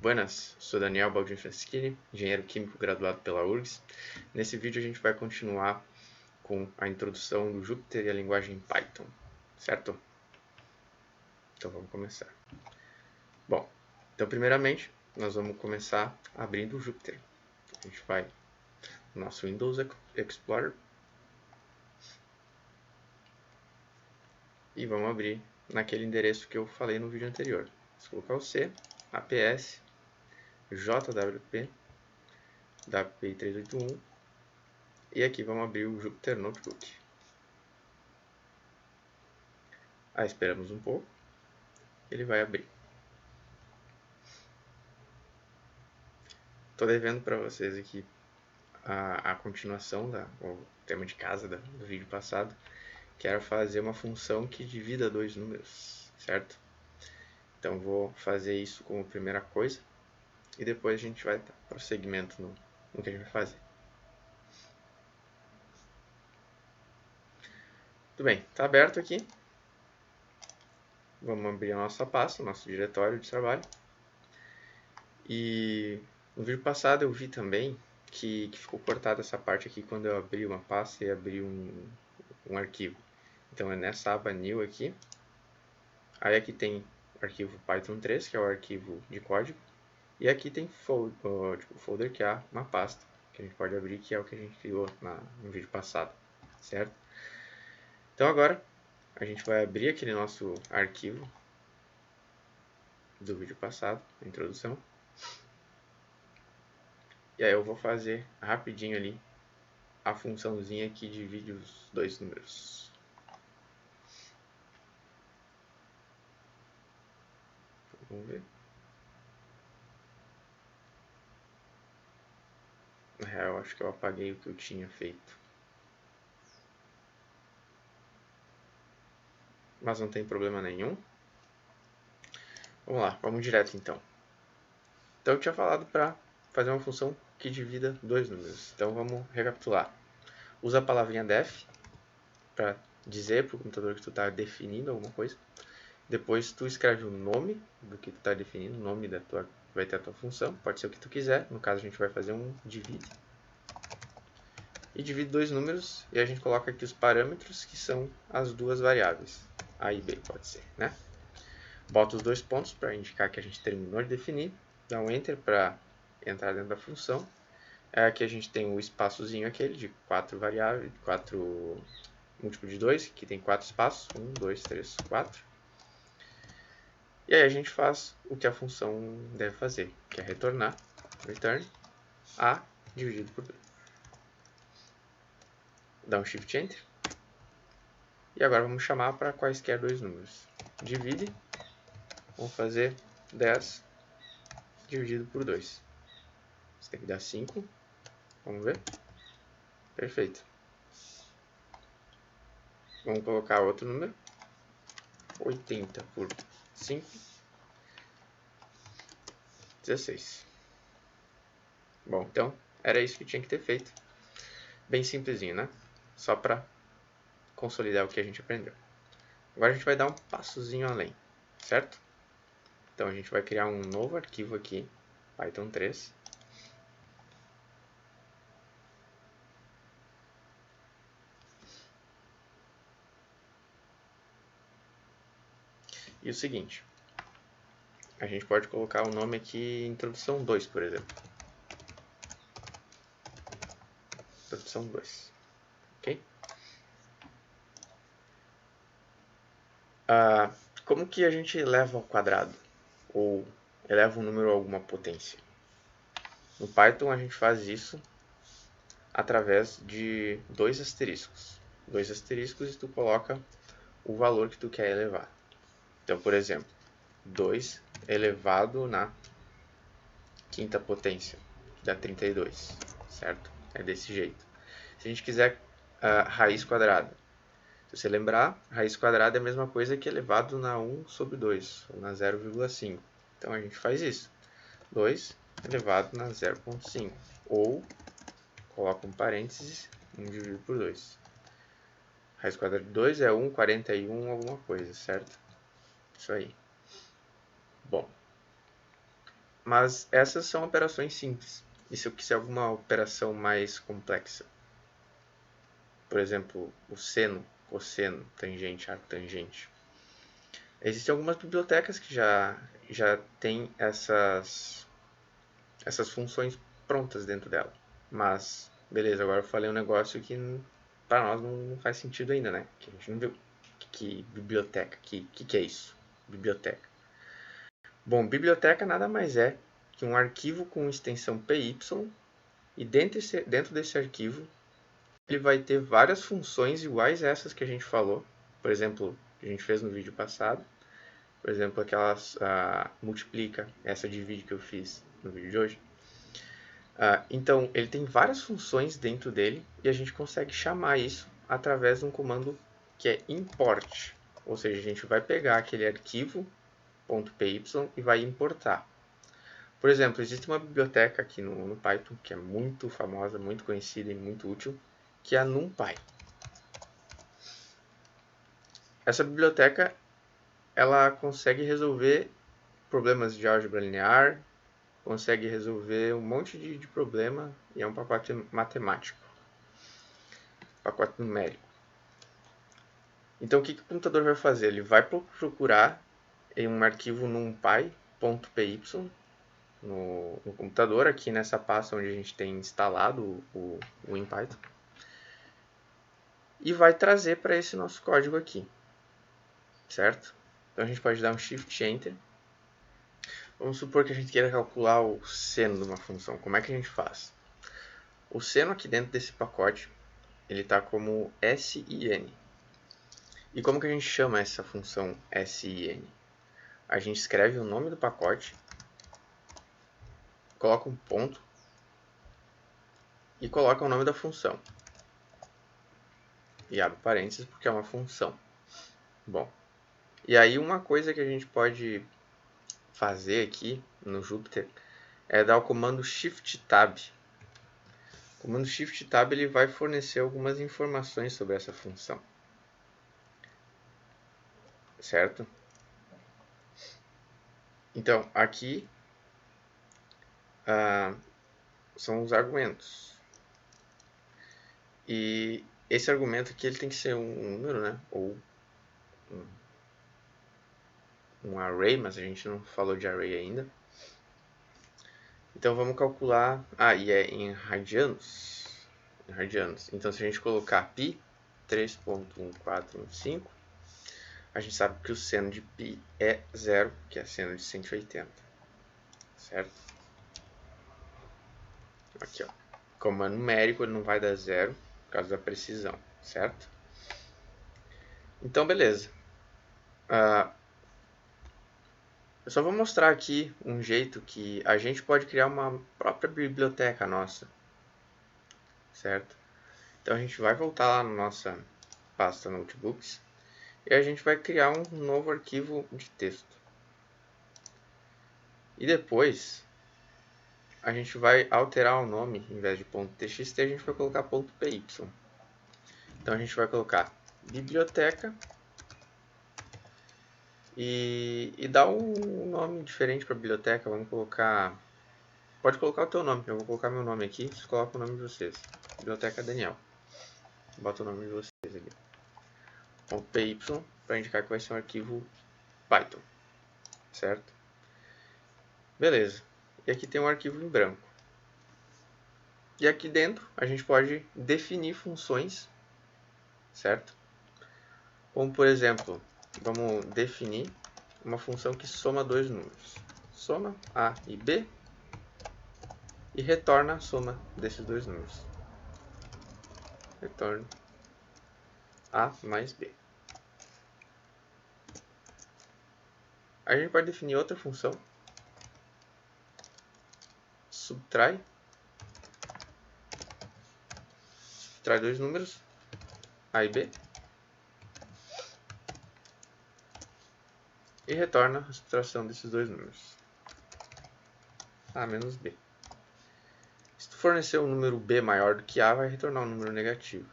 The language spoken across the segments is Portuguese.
Buenas, sou Daniel Baldin Fraschini, engenheiro químico graduado pela URGS. Nesse vídeo a gente vai continuar com a introdução do Jupyter e a linguagem Python, certo? Então vamos começar. Bom, então primeiramente nós vamos começar abrindo o Jupyter. A gente vai no nosso Windows Explorer e vamos abrir naquele endereço que eu falei no vídeo anterior. Vamos colocar o C, APS, JWP, WPI 381 e aqui vamos abrir o Jupyter Notebook. Aí esperamos um pouco, ele vai abrir. Estou devendo para vocês aqui a continuação o tema de casa do vídeo passado, que era fazer uma função que divida dois números, certo? Então vou fazer isso como primeira coisa e depois a gente vai dar prosseguimento no que a gente vai fazer. Tudo bem, está aberto aqui. Vamos abrir a nossa pasta, nosso diretório de trabalho. E no vídeo passado eu vi também que ficou cortada essa parte aqui quando eu abri uma pasta e abri um arquivo. Então é nessa aba New aqui. Aí aqui tem o arquivo Python 3, que é o arquivo de código. E aqui tem o folder, que é uma pasta que a gente pode abrir, que é o que a gente criou no vídeo passado, certo? Então agora a gente vai abrir aquele nosso arquivo do vídeo passado, a introdução. E aí eu vou fazer rapidinho ali a funçãozinha que divide os dois números. Vamos ver. Na real, eu acho que eu apaguei o que eu tinha feito. Mas não tem problema nenhum. Vamos lá, vamos direto então. Então eu tinha falado para fazer uma função que divida dois números. Então vamos recapitular. Usa a palavrinha def para dizer para o computador que tu está definindo alguma coisa. Depois tu escreve o nome do que tu está definindo, o nome vai ter a tua função, pode ser o que tu quiser. No caso a gente vai fazer um divide. E divide dois números e a gente coloca aqui os parâmetros que são as duas variáveis. A e B pode ser, né? Bota os dois pontos para indicar que a gente terminou de definir. Dá um Enter para entrar dentro da função. Aqui a gente tem o espaçozinho aquele de 4 variáveis, 4 múltiplo de 2, que tem 4 espaços. 1, 2, 3, 4. E aí a gente faz o que a função deve fazer, que é retornar, return, A dividido por 2. Dá um Shift Enter. E agora vamos chamar para quaisquer dois números. Divide, vamos fazer 10 dividido por 2. Isso tem que dar 5. Vamos ver? Perfeito. Vamos colocar outro número. 80 por 5. 16. Bom, então era isso que tinha que ter feito. Bem simplesinho, né? Só para consolidar o que a gente aprendeu. Agora a gente vai dar um passozinho além, certo? Então a gente vai criar um novo arquivo aqui, Python 3. E o seguinte, a gente pode colocar o nome aqui introdução 2, por exemplo. Introdução 2, ok? Como que a gente eleva ao quadrado? Ou eleva um número a alguma potência? No Python a gente faz isso através de dois asteriscos. Dois asteriscos e tu coloca o valor que tu quer elevar. Então, por exemplo, 2 elevado na quinta potência, que dá 32, certo? É desse jeito. Se a gente quiser raiz quadrada, se você lembrar, raiz quadrada é a mesma coisa que elevado na 1 sobre 2, ou na 0,5. Então a gente faz isso. 2 elevado na 0,5. Ou, coloca um parênteses, 1 dividido por 2. Raiz quadrada de 2 é 1, 41, alguma coisa, certo? Isso aí. Bom, Mas essas são operações simples. E se eu quiser alguma operação mais complexa, por exemplo, o seno, cosseno, tangente, arctangente, existem algumas bibliotecas que já têm essas funções prontas dentro dela. Mas, beleza, agora eu falei um negócio que para nós não faz sentido ainda, né? Que a gente não viu. Que biblioteca? Que é isso? Biblioteca. Bom, biblioteca nada mais é que um arquivo com extensão py e dentro desse arquivo ele vai ter várias funções iguais a essas que a gente falou. Por exemplo, que a gente fez no vídeo passado. Por exemplo, aquelas multiplica, essa divide que eu fiz no vídeo de hoje. Então, ele tem várias funções dentro dele e a gente consegue chamar isso através de um comando que é import. Ou seja, a gente vai pegar aquele arquivo .py e vai importar. Por exemplo, existe uma biblioteca aqui no Python que é muito famosa, muito conhecida e muito útil, que é a NumPy. Essa biblioteca ela consegue resolver problemas de álgebra linear, consegue resolver um monte de problema e é um pacote matemático, pacote numérico. Então o que o computador vai fazer? Ele vai procurar em um arquivo numpy.py no computador, aqui nessa pasta onde a gente tem instalado o InPython, e vai trazer para esse nosso código aqui, certo? Então a gente pode dar um Shift Enter. Vamos supor que a gente queira calcular o seno de uma função. Como é que a gente faz? O seno aqui dentro desse pacote, ele está como sin. E como que a gente chama essa função sin? A gente escreve o nome do pacote, coloca um ponto e coloca o nome da função. E abre parênteses porque é uma função. Bom, e aí uma coisa que a gente pode fazer aqui no Jupyter é dar o comando Shift Tab. O comando Shift Tab ele vai fornecer algumas informações sobre essa função, certo? Então, aqui são os argumentos. E esse argumento aqui ele tem que ser um número, né? Ou um array, mas a gente não falou de array ainda. Então vamos calcular. E é em radianos. Então se a gente colocar π 3.1415, a gente sabe que o seno de π é 0, que é seno de 180. Certo? Aqui, ó. Como é numérico, ele não vai dar 0 por causa da precisão, certo? Então, beleza. Eu só vou mostrar aqui um jeito que a gente pode criar uma própria biblioteca nossa, certo? Então a gente vai voltar lá na nossa pasta Notebooks e a gente vai criar um novo arquivo de texto. E depois a gente vai alterar o nome, em vez de .txt, a gente vai colocar .py. Então a gente vai colocar biblioteca e dar um nome diferente para a biblioteca. Vamos colocar... Pode colocar o teu nome, eu vou colocar meu nome aqui, vocês colocam o nome de vocês. Biblioteca Daniel. Bota o nome de vocês aqui. .py para indicar que vai ser um arquivo Python. Certo? Beleza. E aqui tem um arquivo em branco. E aqui dentro a gente pode definir funções, certo? Como por exemplo, vamos definir uma função que soma dois números. Soma A e B e retorna a soma desses dois números. Retorno A mais B. A gente pode definir outra função. Subtrai dois números, A e B, e retorna a subtração desses dois números, A menos B. Se tu fornecer um número B maior do que A, vai retornar um número negativo.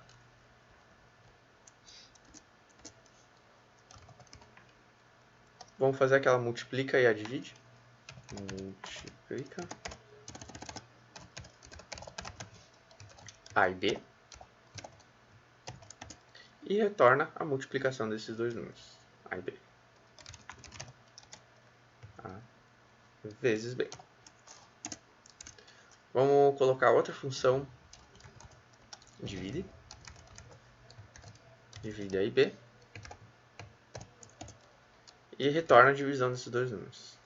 Vamos fazer aquela multiplica e a divide. multiplica A e B e retorna a multiplicação desses dois números, A e B. A vezes B. Vamos colocar outra função divide. Divide A e B. E retorna a divisão desses dois números.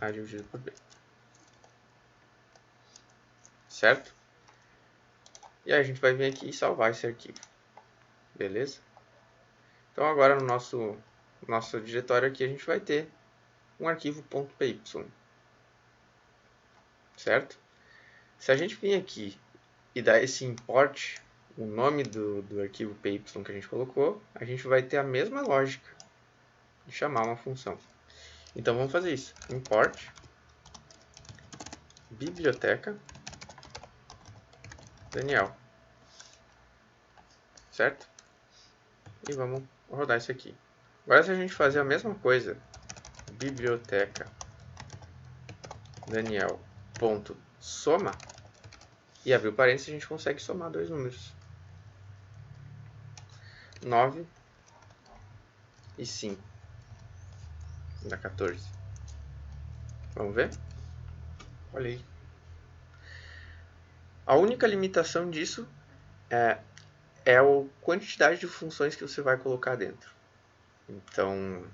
A dividido por B. Certo? E aí a gente vai vir aqui e salvar esse arquivo. Beleza? Então agora no nosso diretório aqui a gente vai ter um arquivo .py. Certo? Se a gente vir aqui e dar esse import, o nome do arquivo py que a gente colocou, a gente vai ter a mesma lógica de chamar uma função. Então vamos fazer isso. Import biblioteca Daniel. Certo? E vamos rodar isso aqui. Agora se a gente fazer a mesma coisa, biblioteca Daniel.soma, e abrir o parênteses, a gente consegue somar dois números. 9 e 5. Dá 14. Vamos ver? Olha aí. A única limitação disso é a quantidade de funções que você vai colocar dentro. Então,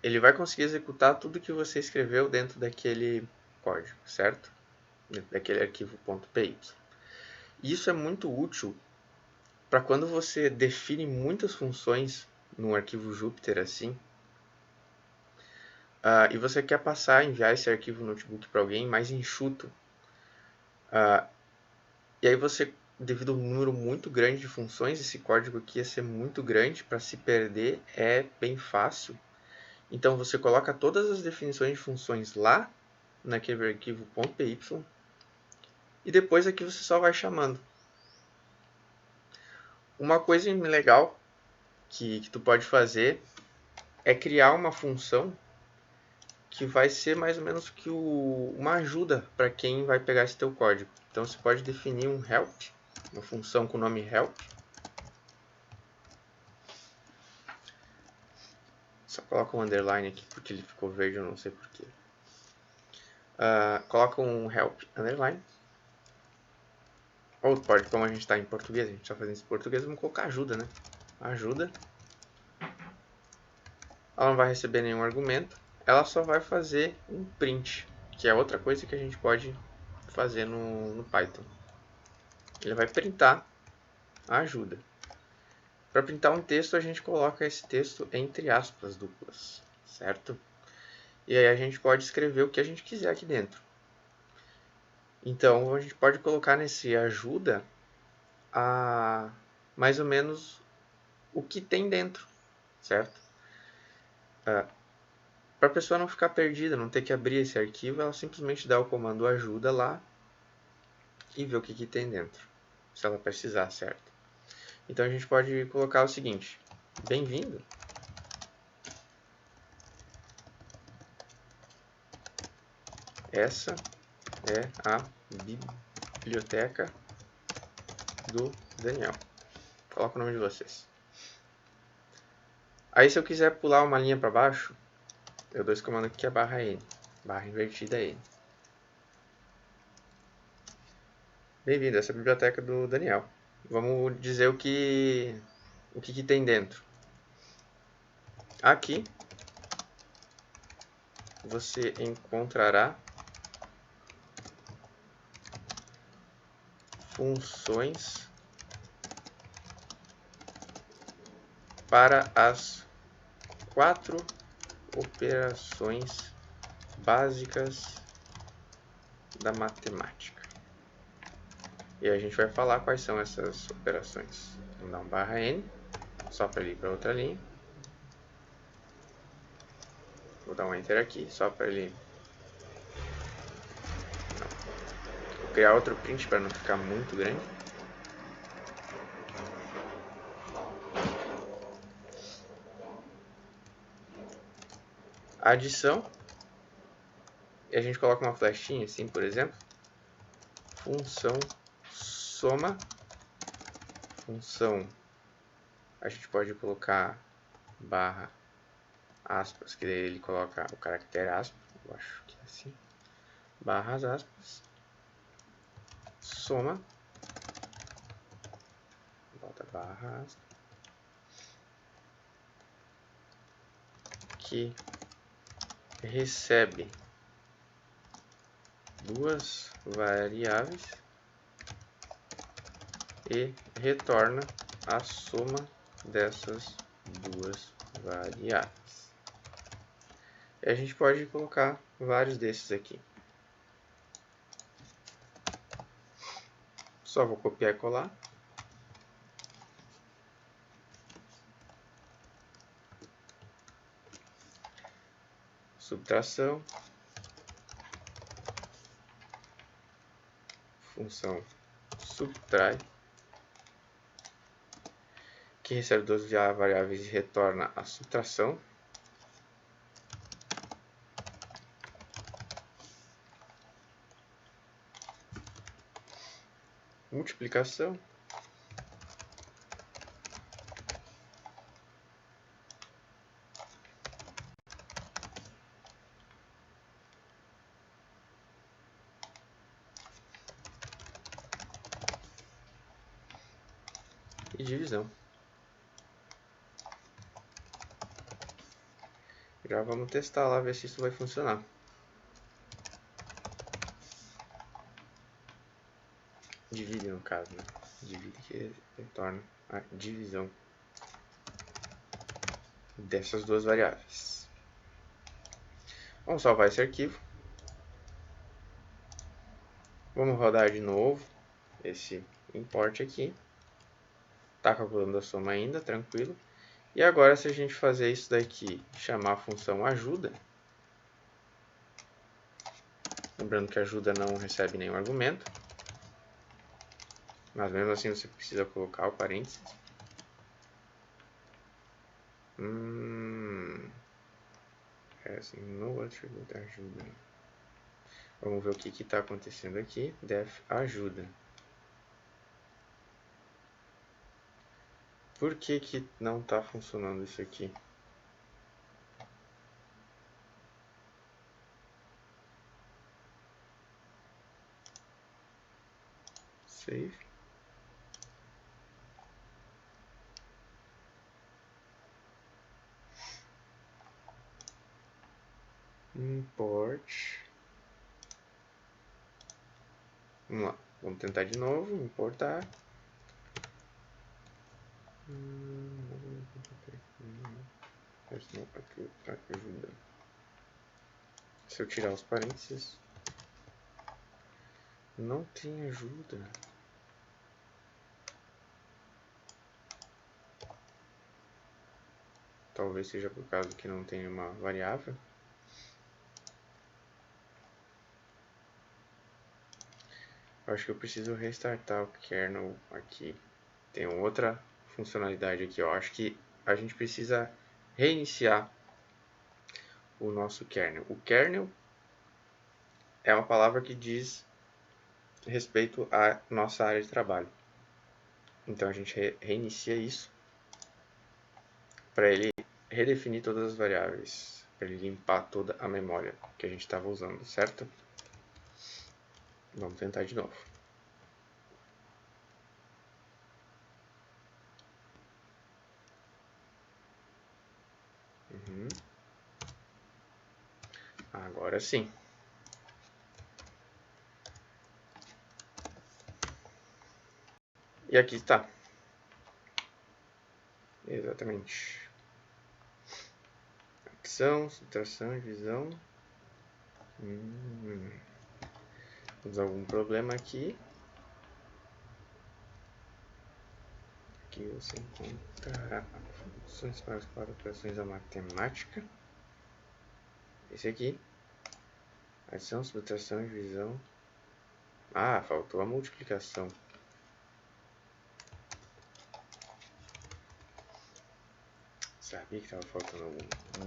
ele vai conseguir executar tudo que você escreveu dentro daquele código, certo? Dentro daquele arquivo .py. Isso é muito útil para quando você define muitas funções num arquivo Jupyter assim, e você quer enviar esse arquivo notebook para alguém mais enxuto. E aí você, devido a um número muito grande de funções, esse código aqui ia ser muito grande, para se perder é bem fácil. Então você coloca todas as definições de funções lá naquele arquivo .py e depois aqui você só vai chamando. Uma coisa legal que tu pode fazer é criar uma função que vai ser mais ou menos que uma ajuda para quem vai pegar esse teu código. Então você pode definir um help, uma função com o nome help. Só coloca um underline aqui porque ele ficou verde, eu não sei porquê. Coloca um help underline. Ou pode, como a gente está em português, a gente está fazendo isso em português, vamos colocar ajuda, né? Ajuda. Ela não vai receber nenhum argumento, ela só vai fazer um print, que é outra coisa que a gente pode fazer no Python. Ele vai printar a ajuda. Para printar um texto, a gente coloca esse texto entre aspas duplas, certo? E aí a gente pode escrever o que a gente quiser aqui dentro. Então, a gente pode colocar nesse ajuda mais ou menos o que tem dentro, certo? Para a pessoa não ficar perdida, não ter que abrir esse arquivo, ela simplesmente dá o comando ajuda lá e vê o que tem dentro, se ela precisar, certo? Então a gente pode colocar o seguinte: bem-vindo. Essa é a biblioteca do Daniel. Coloca o nome de vocês. Aí se eu quiser pular uma linha para baixo, eu dou esse comando aqui que é /n, barra invertida N. Bem-vindo, essa é a biblioteca do Daniel. Vamos dizer o que tem dentro. Aqui você encontrará funções para as 4 operações básicas da matemática. E a gente vai falar quais são essas operações. Vamos dar um /n, só para ele ir para outra linha. Vou dar um enter aqui, só para ele... Vou criar outro print para não ficar muito grande. adição, e a gente coloca uma flechinha assim, por exemplo, função soma, função, a gente pode colocar barra aspas, que daí ele coloca o caractere aspas, eu acho que é assim, barras aspas, soma, volta barra aspas, que recebe duas variáveis e retorna a soma dessas duas variáveis. E a gente pode colocar vários desses aqui. Só vou copiar e colar. Subtração. Função subtrai, que recebe duas variáveis e retorna a subtração. Multiplicação. E divisão. Já vamos testar lá, ver se isso vai funcionar. Divide no caso, né? Divide que retorna a divisão dessas duas variáveis. Vamos salvar esse arquivo. Vamos rodar de novo esse import aqui. Está calculando a soma ainda, tranquilo. E agora, se a gente fazer isso daqui, chamar a função ajuda, lembrando que ajuda não recebe nenhum argumento, mas mesmo assim você precisa colocar o parênteses. No attribute ajuda. Vamos ver o que está acontecendo aqui. Def ajuda. Por que não está funcionando isso aqui? Save. Import. Vamos lá. Vamos tentar de novo. Importar. Ajuda. Se eu tirar os parênteses, não tem ajuda. Talvez seja por causa que não tem uma variável. Eu acho que eu preciso restartar o kernel aqui. Tem outra funcionalidade aqui. Eu acho que a gente precisa reiniciar o nosso kernel. O kernel é uma palavra que diz respeito à nossa área de trabalho. Então a gente reinicia isso para ele redefinir todas as variáveis, para ele limpar toda a memória que a gente estava usando, certo? Vamos tentar de novo. Agora sim. E aqui está. Exatamente. Adição, subtração, divisão. Temos algum problema aqui. Aqui você encontrará funções para operações da matemática. Esse aqui. Adição, subtração, divisão. Ah, faltou a multiplicação. Sabia que estava faltando algum.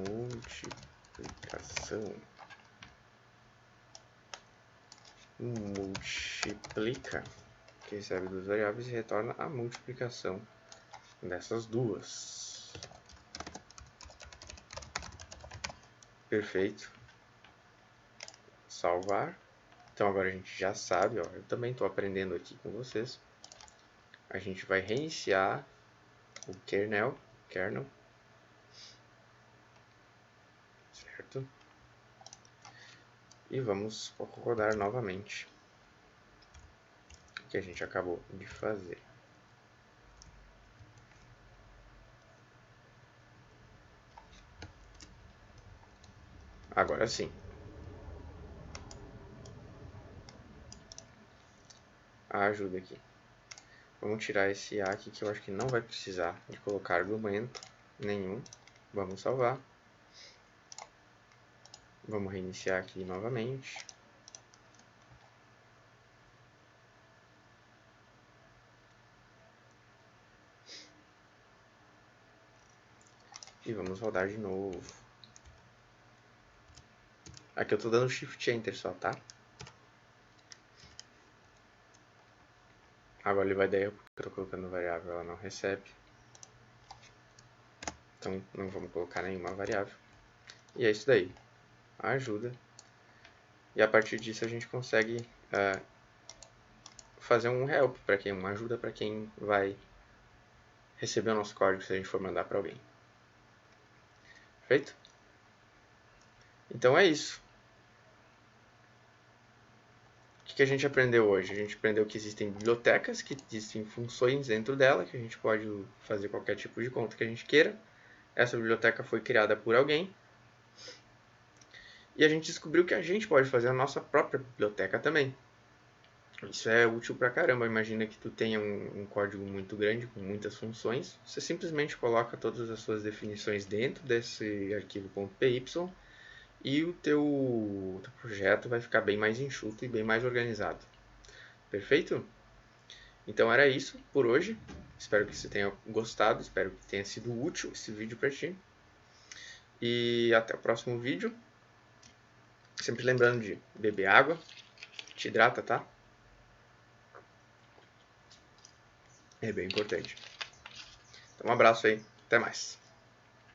Multiplicação. multiplicação multiplica, que recebe duas variáveis e retorna a multiplicação dessas duas. Perfeito. Salvar. Então agora a gente já sabe, ó, eu também estou aprendendo aqui com vocês. A gente vai reiniciar o kernel, certo? E vamos rodar novamente o que a gente acabou de fazer. Agora sim. A ajuda aqui. Vamos tirar esse A aqui que eu acho que não vai precisar de colocar argumento nenhum. Vamos salvar. Vamos reiniciar aqui novamente. E vamos rodar de novo. Aqui eu estou dando Shift Enter só, tá? Agora ele vai dar erro porque eu estou colocando variável, ela não recebe. Então não vamos colocar nenhuma variável. E é isso daí. Ajuda. E a partir disso a gente consegue fazer um help para quem, uma ajuda para quem vai receber o nosso código se a gente for mandar para alguém. Feito? Então é isso. O que a gente aprendeu hoje? A gente aprendeu que existem bibliotecas, que existem funções dentro dela, que a gente pode fazer qualquer tipo de conta que a gente queira. Essa biblioteca foi criada por alguém. E a gente descobriu que a gente pode fazer a nossa própria biblioteca também. Isso é útil pra caramba. Imagina que tu tenha um código muito grande, com muitas funções. Você simplesmente coloca todas as suas definições dentro desse arquivo .py e o teu projeto vai ficar bem mais enxuto e bem mais organizado. Perfeito? Então era isso por hoje. Espero que você tenha gostado, espero que tenha sido útil esse vídeo para ti. E até o próximo vídeo. Sempre lembrando de beber água, te hidrata, tá? É bem importante. Então um abraço aí, até mais.